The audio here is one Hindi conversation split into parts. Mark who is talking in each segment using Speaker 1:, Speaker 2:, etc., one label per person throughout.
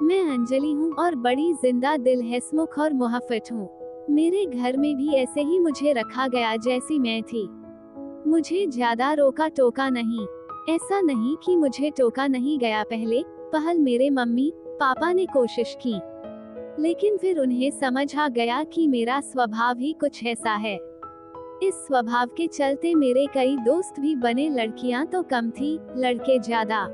Speaker 1: मैं अंजलि हूँ और बड़ी जिंदा दिल हंसमुख और मुहफ़्फ़त हूँ। मेरे घर में भी ऐसे ही मुझे रखा गया जैसी मैं थी। मुझे ज्यादा रोका टोका नहीं। ऐसा नहीं कि मुझे टोका नहीं गया, पहल मेरे मम्मी पापा ने कोशिश की, लेकिन फिर उन्हें समझ आ गया कि मेरा स्वभाव ही कुछ ऐसा है। इस स्वभाव के चलते मेरे कई दोस्त भी बने, लड़कियां तो कम थी, लड़के ज्यादा।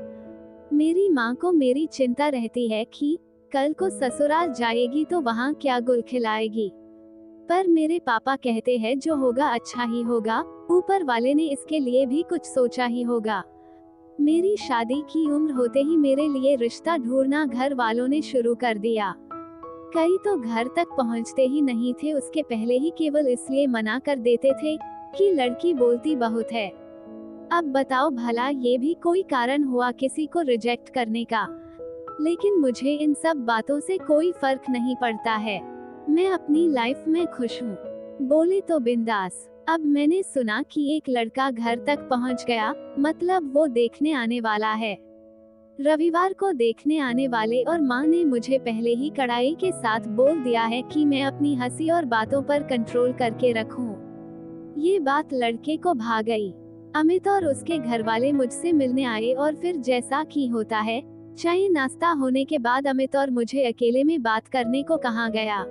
Speaker 1: मेरी माँ को मेरी चिंता रहती है कि कल को ससुराल जाएगी तो वहाँ क्या गुल खिलाएगी। पर मेरे पापा कहते हैं जो होगा अच्छा ही होगा, ऊपर वाले ने इसके लिए भी कुछ सोचा ही होगा। मेरी शादी की उम्र होते ही मेरे लिए रिश्ता ढूंढना घर वालों ने शुरू कर दिया। कई तो घर तक पहुंचते ही नहीं थे, उसके पहले ही केवल इसलिए मना कर देते थे कि लड़की बोलती बहुत है। अब बताओ भला ये भी कोई कारण हुआ किसी को रिजेक्ट करने का? लेकिन मुझे इन सब बातों से कोई फर्क नहीं पड़ता है। मैं अपनी लाइफ में खुश हूँ, बोले तो बिंदास। अब मैंने सुना कि एक लड़का घर तक पहुँच गया, मतलब वो देखने आने वाला है। रविवार को देखने आने वाले और माँ ने मुझे पहले ही कड़ाई के साथ बोल दिया है कि मैं अपनी हंसी और बातों पर कंट्रोल करके रखूं। ये बात लड़के को भा गई। अमित और उसके घर वाले मुझसे मिलने आए और फिर जैसा कि होता है, चाय नाश्ता होने के बाद अमित और मुझे अकेले में बात करने को कहा गया।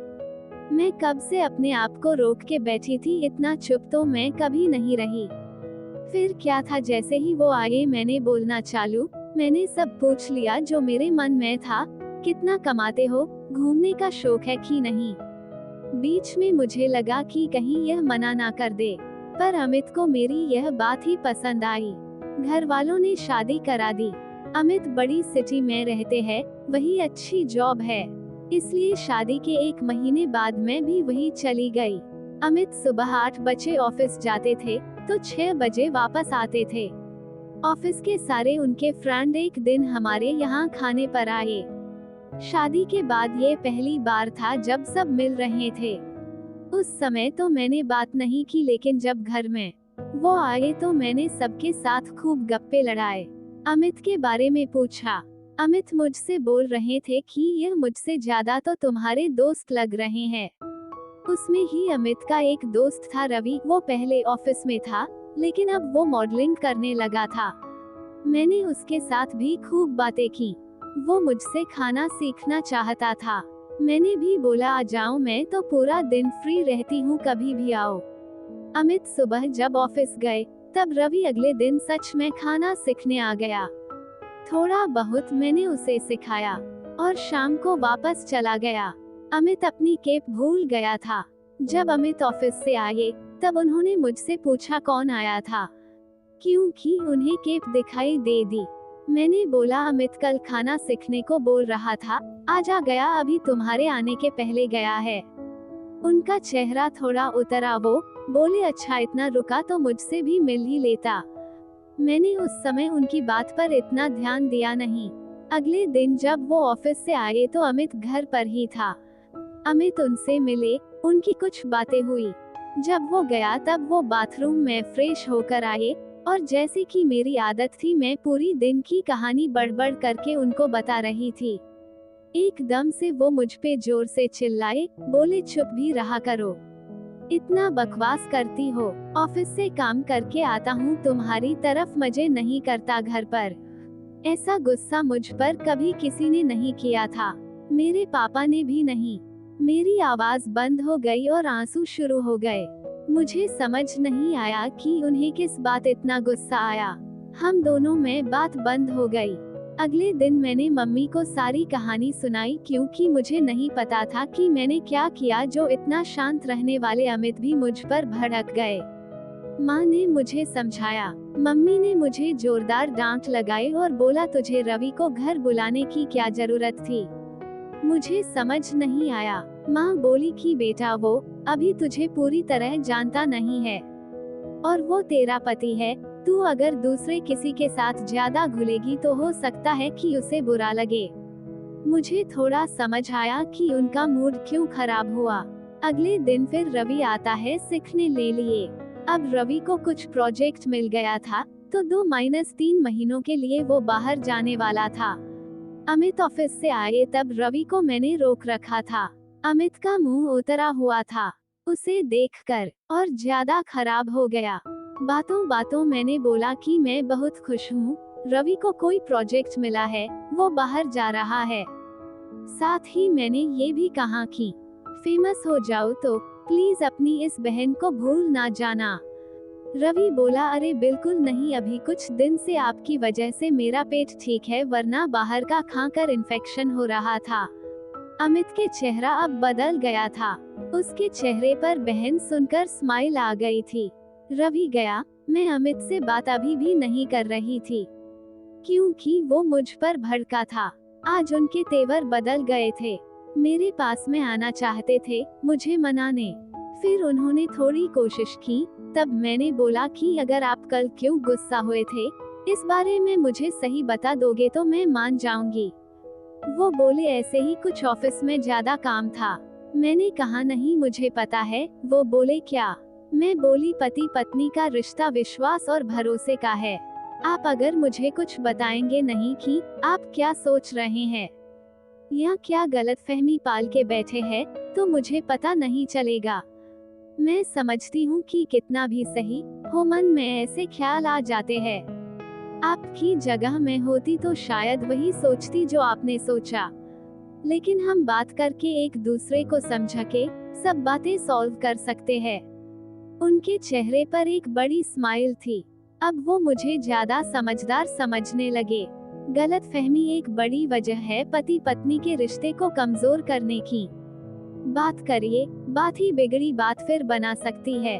Speaker 1: मैं कब से अपने आप को रोक के बैठी थी, इतना चुप तो मैं कभी नहीं रही। फिर क्या था, जैसे ही वो आए मैंने बोलना चालू। मैंने सब पूछ लिया जो मेरे मन में था। कितना कमाते हो, घूमने का शौक है कि नहीं? बीच में मुझे लगा कि कहीं यह मना ना कर दे, पर अमित को मेरी यह बात ही पसंद आई। घर वालों ने शादी करा दी। अमित बड़ी सिटी में रहते हैं, वही अच्छी जॉब है, इसलिए शादी के 1 महीने बाद मैं भी वही चली गई। अमित सुबह 8 बजे ऑफिस जाते थे तो 6 बजे वापस आते थे। ऑफिस के सारे उनके फ्रेंड एक दिन हमारे यहाँ खाने पर आए। शादी के बाद ये पहली बार था जब सब मिल रहे थे। उस समय तो मैंने बात नहीं की, लेकिन जब घर में वो आए तो मैंने सबके साथ खूब गप्पे लड़ाए। अमित के बारे में पूछा। अमित मुझसे बोल रहे थे कि यह मुझसे ज्यादा तो तुम्हारे दोस्त लग रहे हैं। उसमें ही अमित का एक दोस्त था रवि, वो पहले ऑफिस में था, लेकिन अब वो मॉडलिंग करने लगा था। मैंने उसके साथ भी खूब बातें की। वो मुझसे खाना सीखना चाहता था। मैंने भी बोला आ जाओ, मैं तो पूरा दिन फ्री रहती हूँ, कभी भी आओ। अमित सुबह जब ऑफिस गए तब रवि अगले दिन सच में खाना सीखने आ गया। थोड़ा बहुत मैंने उसे सिखाया और शाम को वापस चला गया। अमित अपनी केप भूल गया था। जब अमित ऑफिस से आए तब उन्होंने मुझसे पूछा कौन आया था, क्योंकि उन्हें केप दिखाई दे दी। मैंने बोला अमित कल खाना सीखने को बोल रहा था, आज आ गया, अभी तुम्हारे आने के पहले गया है। उनका चेहरा थोड़ा उतरा, वो बोले अच्छा इतना रुका तो मुझसे भी मिल ही लेता। मैंने उस समय उनकी बात पर इतना ध्यान दिया नहीं। अगले दिन जब वो ऑफिस से आए तो अमित घर पर ही था। अमित उनसे मिले, उनकी कुछ बातें हुई। जब वो गया तब वो बाथरूम में फ्रेश होकर आए और जैसे कि मेरी आदत थी मैं पूरी दिन की कहानी बड़बड़ करके उनको बता रही थी। एकदम से वो मुझ पे जोर से चिल्लाए, बोले चुप भी रहा करो, इतना बकवास करती हो, ऑफिस से काम करके आता हूँ, तुम्हारी तरफ मजे नहीं करता घर पर। ऐसा गुस्सा मुझ पर कभी किसी ने नहीं किया था, मेरे पापा ने भी नहीं। मेरी आवाज बंद हो गई और आंसू शुरू हो गए। मुझे समझ नहीं आया कि उन्हें किस बात इतना गुस्सा आया। हम दोनों में बात बंद हो गई। अगले दिन मैंने मम्मी को सारी कहानी सुनाई, क्योंकि मुझे नहीं पता था कि मैंने क्या किया जो इतना शांत रहने वाले अमित भी मुझ पर भड़क गए। माँ ने मुझे समझाया, मम्मी ने मुझे जोरदार डांट लगाई और बोला तुझे रवि को घर बुलाने की क्या जरूरत थी। मुझे समझ नहीं आया। माँ बोली कि बेटा वो अभी तुझे पूरी तरह जानता नहीं है और वो तेरा पति है, तू अगर दूसरे किसी के साथ ज्यादा घुलेगी तो हो सकता है कि उसे बुरा लगे। मुझे थोड़ा समझ आया कि उनका मूड क्यों खराब हुआ। अगले दिन फिर रवि आता है सीखने ले लिए। अब रवि को कुछ प्रोजेक्ट मिल गया था तो 2-3 महीनों के लिए वो बाहर जाने वाला था। अमित ऑफिस से आए तब रवि को मैंने रोक रखा था। अमित का मुंह उतरा हुआ था उसे देखकर, और ज्यादा खराब हो गया। बातों बातों मैंने बोला कि मैं बहुत खुश हूँ, रवि को कोई प्रोजेक्ट मिला है, वो बाहर जा रहा है। साथ ही मैंने ये भी कहा कि फेमस हो जाओ तो प्लीज अपनी इस बहन को भूल ना जाना। रवि बोला, अरे बिल्कुल नहीं, अभी कुछ दिन से आपकी वजह से मेरा पेट ठीक है, वरना बाहर का खाकर इन्फेक्शन हो रहा था। अमित के चेहरा अब बदल गया था। उसके चेहरे पर बहन सुनकर स्माइल आ गई थी। रवि गया। मैं अमित से बात अभी भी नहीं कर रही थी, क्योंकि वो मुझ पर भड़का था। आज उनके तेवर बदल गए थे। मेरे पास में आना चाहते थे, मुझे मनाने। फिर उन्होंने थोड़ी कोशिश की, तब मैंने बोला कि अगर आप कल क्यों गुस्सा हुए थे, इस बारे में मुझे सही बता दोगे तो मैं मान जाऊंगी। वो बोले, ऐसे ही कुछ ऑफिस में ज्यादा काम था। मैंने कहा नहीं, मुझे पता है। वो बोले, क्या? मैं बोली, पति पत्नी का रिश्ता विश्वास और भरोसे का है। आप अगर मुझे कुछ बताएंगे नहीं कि आप क्या सोच रहे हैं या क्या गलतफहमी पाल के बैठे हैं, तो मुझे पता नहीं चलेगा। मैं समझती हूँ कि कितना भी सही हो, मन में ऐसे ख्याल आ जाते हैं। आपकी जगह मैं होती तो शायद वही सोचती जो आपने सोचा, लेकिन हम बात करके एक दूसरे को समझा के सब बातें सॉल्व कर सकते हैं। उनके चेहरे पर एक बड़ी स्माइल थी। अब वो मुझे ज्यादा समझदार समझने लगे। गलतफहमी एक बड़ी वजह है पति पत्नी के रिश्ते को कमजोर करने की। बात करिए, बात ही बिगड़ी बात फिर बना सकती है।